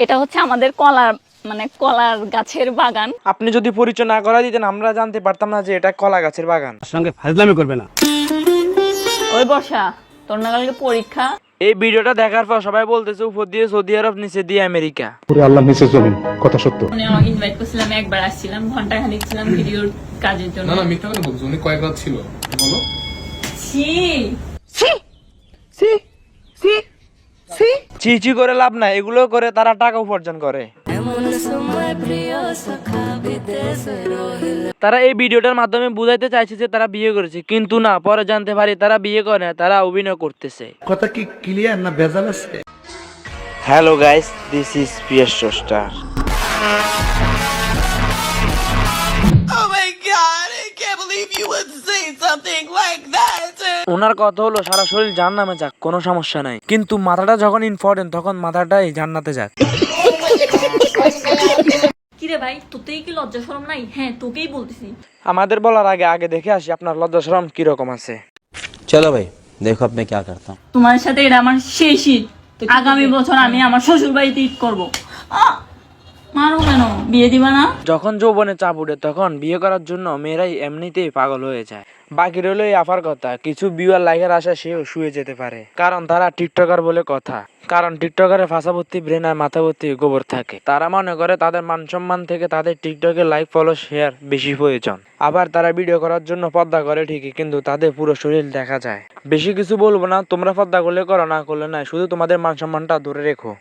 এটা হচ্ছে আমাদের কলার কলার গাছের বাগান। আপনি যদি পরিচয় না করা দিতেন আমরা জানতে পারতাম না যে এটা কলা গাছের বাগান। সঙ্গে ফাজলামি করবে না। ওই বর্ষা, তোর না কালকে পরীক্ষা? এই ভিডিওটা দেখার পর সবাই বলতেছে উপর দিয়ে সৌদি আরব, নিচে দিয়ে আমেরিকা। পুরো আল্লাহ নিচে জমিন, কথা সত্য। উনি আমাকে ইনভাইট করছিলাম, একবার আসছিলাম, ঘন্টা খানিক ছিলাম ভিডিওর কাজের জন্য। না মিথ্যা কথা বলছো, উনি কয়েক রাত ছিল। বলো। চি করে লাভ নাই, এগুলো করে তারা টাকা উপার্জন করে। তারা এই ভিডিওটার মাধ্যমে বুঝাইতে চাইছে যে তারা বিয়ে করেছে, কিন্তু না, পরে জানতে পারি তারা বিয়ে করে না, তারা অভিনয় করতেছে। কথা কি ক্লিয়ার না ভেজাল আছে? Hello guys, this is PS star. ওনার কথা হলো সারা শরীর জান্নামে যাক, কোনো সমস্যা নাই, কিন্তু মাথাটা যখন ইম্পর্টেন্ট তখন মাথাটাই জান্নাতে যাক। কিরে ভাই, তোতেই কি লজ্জা শরম নাই? হ্যাঁ, তোকেই বলতেছি। আমাদের বলার আগে আগে দেখে আসি আপনার লজ্জা শরম কিরকম আছে। चलो भाई देखो अब मैं क्या करता हूँ। তোমার সাথে এটা আমার শেষ ঈদ। আগামী বছর আমি আমার শ্বশুর বাড়িতে ঈদ করবো। মারো কেন? বিয়ে দিবা না? যখন যৌবনে চাপ উঠে তখন বিয়ে করার জন্য মেয়েরাই এমনিতেই পাগল হয়ে যায়। বাকি রইল এই আফার কথা, কিছু বিয়ার লাইকের আশা সেও শুয়ে যেতে পারে, কারণ তারা টিকটকার বলে কথা। কারণ টিকটকারের ফাঁসাভর্তি ব্রেন আর মাথাভর্তি গোবর থাকে। তারা মনে করে তাদের মান সম্মান থেকে তাদের টিকটকে লাইক ফলো শেয়ার বেশি প্রয়োজন। আবার তারা ভিডিও করার জন্য পর্দা করে ঠিকই, কিন্তু তাদের পুরো শরীর দেখা যায়। বেশি কিছু বলবো না, তোমরা পর্দা করলে করো, না করলে নাই, শুধু তোমাদের মান সম্মানটা ধরে রেখো।